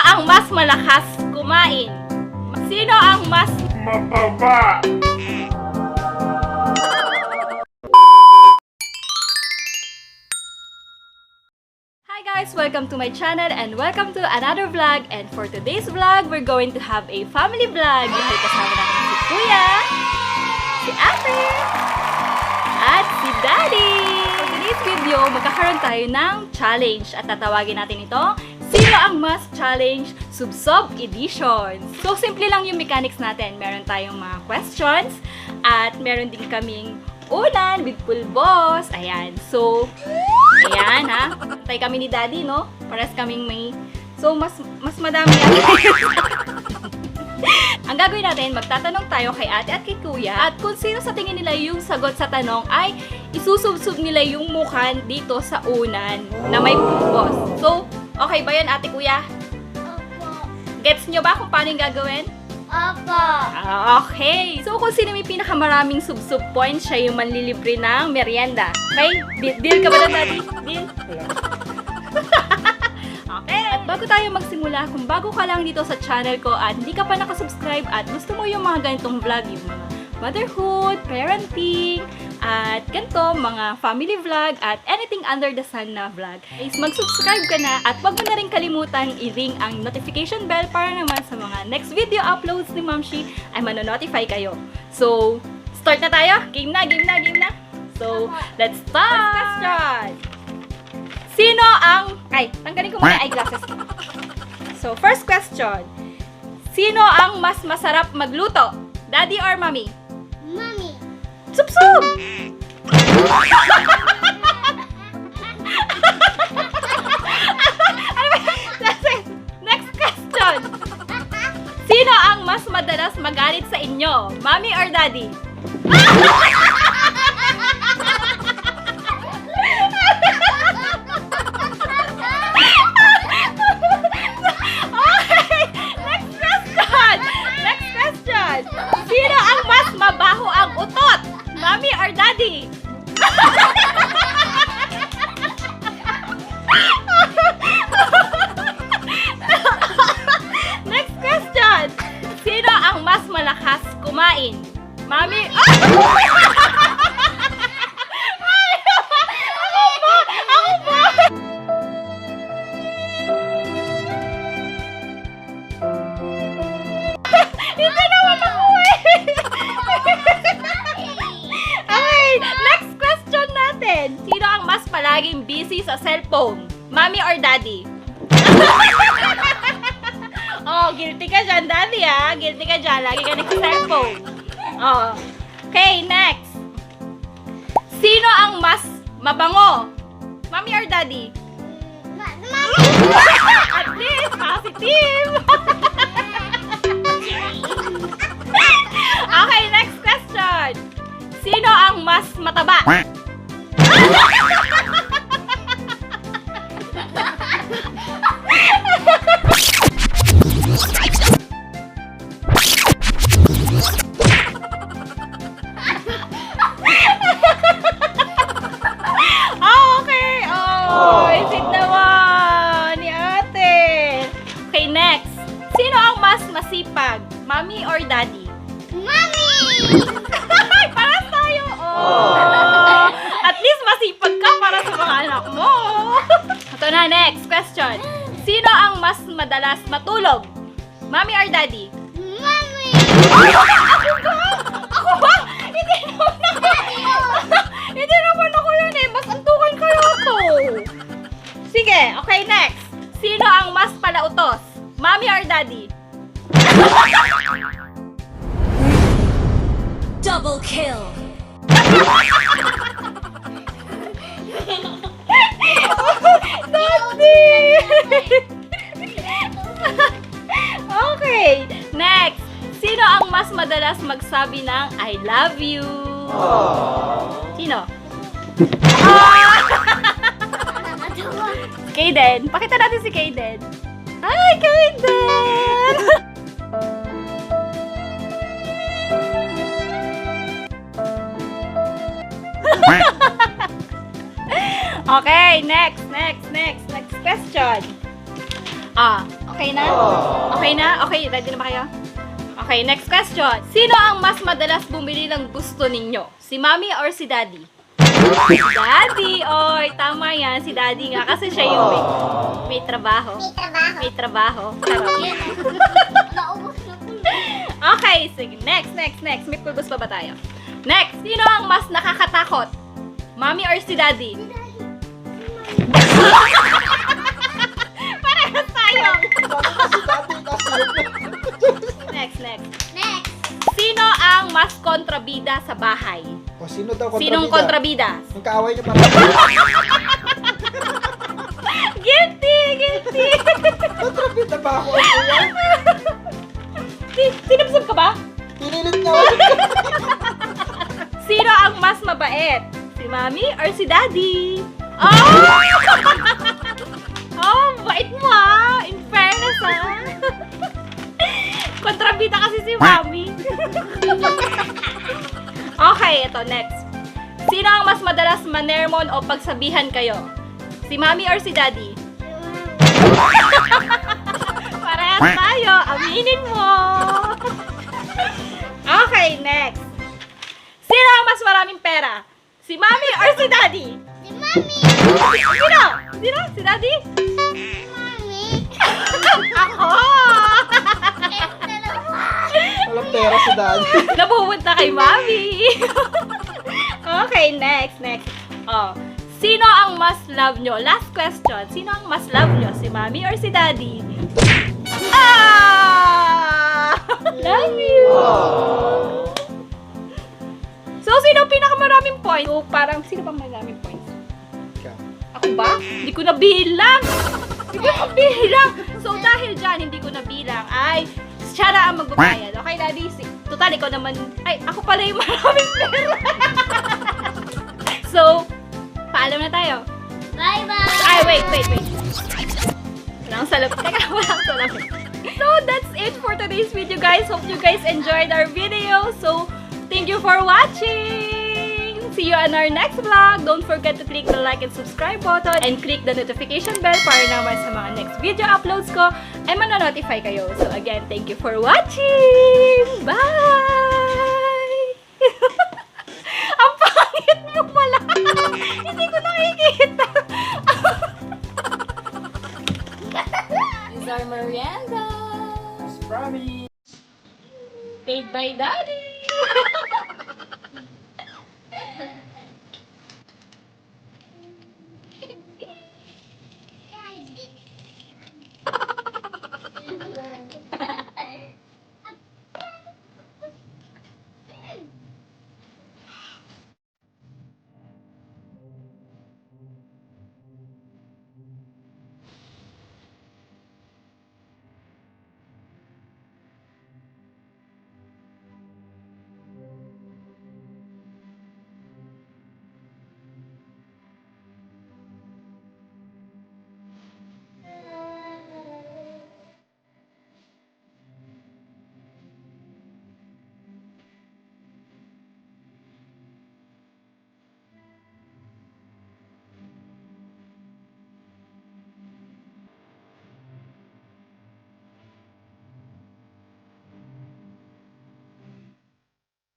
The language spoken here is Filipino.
ang mas malakas kumain? Sino ang mas Mataba! Hi guys! Welcome to my channel and welcome to another vlog. And for today's vlog, we're going to have a family vlog. Dahil kasama natin si Kuya, si Ate, at si Daddy. For today's video, magkakaroon tayo ng challenge at tatawagin natin ito, Sino ang Mas Challenge Subsob Edition. So, simple lang yung mechanics natin. Meron tayong mga questions at meron din kaming unan with pulbos. Ayan. So, ayan ha. Tayo kami ni Daddy, no? Paras kaming may... So, mas madami yan. Ang gagawin natin, magtatanong tayo kay ate at kay kuya. At kung sino sa tingin nila yung sagot sa tanong ay isusubsub nila yung mukha dito sa unan na may pulbos. So, okay ba yan ate kuya? Opo. Gets nyo ba kung paano yung gagawin? Opo. Okay. So, kung sino may pinakamaraming sub-sub points, siya yung manlilibre ng merienda. Okay? Deal ka ba na, Daddy? Deal? Okay. At bago tayo magsimula, kung bago ka lang dito sa channel ko at hindi ka pa nakasubscribe at gusto mo yung mga ganitong vlog, yung mga motherhood, parenting, at ganito, mga family vlog, at anything under the sun na vlog, is mag-subscribe ka na at wag mo na rin kalimutan i-ring ang notification bell para naman sa mga next video uploads ni Mamshi ay manonotify kayo. So, start na tayo? Game na! So, let's start! First question! Sino ang... Ay, tanggalin ko muna yung eyeglasses ko. So, first question. Sino ang mas masarap magluto? Daddy or mommy? Mami. Subsub! Next question. Sino ang mas madalas magalit sa inyo? Mommy or daddy? Okay, next question. Sino ang mas mabaho ang utot? Mommy or daddy? Next question. Sino ang mas malakas kumain? Mommy? Ako ba? Hindi naman ako eh. Okay, next question natin. Sino ang mas palaging busy sa cellphone? Mommy or daddy? Oh, guilty ka dyan, daddy ah. Guilty ka dyan. Lagi ka nagsa-cellphone. Oh. Okay, next. Sino ang mas mabango? Mommy or daddy? Mami. At least, positive. Okay, next question. Sino ang mas mataba? Oh, okay. Oh, isip naman ni ate. Okay, next. Sino ang mas masipag? Mommy or daddy? Mami. Para tayo. Oh. At least masipag ka para sa mga anak mo. Ito na, next question. Sino ang mas madalas matulog? Mommy or daddy? Mami. Ako ba? Ako ba? Hindi naman ako. Hindi naman ako yun eh. Mas antukan kayo ako. Sige, okay, next. Sino ang mas palautos? Mommy or daddy? Double kill. Daddy! Okay, next. Sino ang mas madalas magsabi ng I love you? Sino? Kaden. Pakita natin si Kaden. Hi, Kaden! Okay, next question. Okay na? Okay na? Okay, ready na ba kayo? Okay, next question. Sino ang mas madalas bumili ng gusto ninyo? Si Mommy or si Daddy? Si Daddy! Oy, tama yan. Si Daddy nga. Kasi siya yung may trabaho. May trabaho. May trabaho. Charot. Naubos na po. Okay, sige. Next. May pulbos pa ba tayo? Next. Sino ang mas nakakatakot? Mommy or si Daddy? Parehas tayo. Next. Next. Sino ang mas kontrabida sa bahay? O, sino daw kontrabida? Sinong kontrabida? Yung kaaway niyo parang Guilty! kontrabida ba ako? Ano yan? Sinubsob ka ba? Pinilit niya ako. Sino ang mas mabait? Si Mommy or si Daddy? Oh! Oh, bait mo ah! In fairness ah! Kontrabida kasi si Mommy. Okay, ito next. Sino ang mas madalas manermon o pagsabihan kayo? Si Mommy or si Daddy? Parehas tayo. Aminin mo. Okay, next. Sino ang mas maraming pera? Si Mommy or si Daddy? Si Mami. Sino? Si Daddy? Mami. Ako! Walang pera si Daddy. Napupunta kay Mommy. Okay, next. Oh, sino ang mas love nyo? Last question. Sino ang mas love nyo? Si Mommy or si Daddy? Ah! Love you! So, sino pinakamaraming points? So, parang, sino pang maraming points? Ikaw. Ako ba? Hindi ko nabilang! So, dahil dyan, hindi ko nabilang, ay, siya na ang magbabayad. Okay, Daddy? Total, ikaw naman, ay, ako pala yung maraming pera. So, paalam na tayo. Bye-bye. Ay, wait. Walang salap. Teka, walang salap. So, that's it for today's video, guys. Hope you guys enjoyed our video. So, thank you for watching. See you on our next vlog. Don't forget to click the like and subscribe button and click the notification bell para naman sa mga next video uploads ko ay manonotify kayo. So, again, thank you for watching. Bye! Ang pangit mo pala. Hindi ko nakikita. These are merienda. Promise. Paid by Daddy.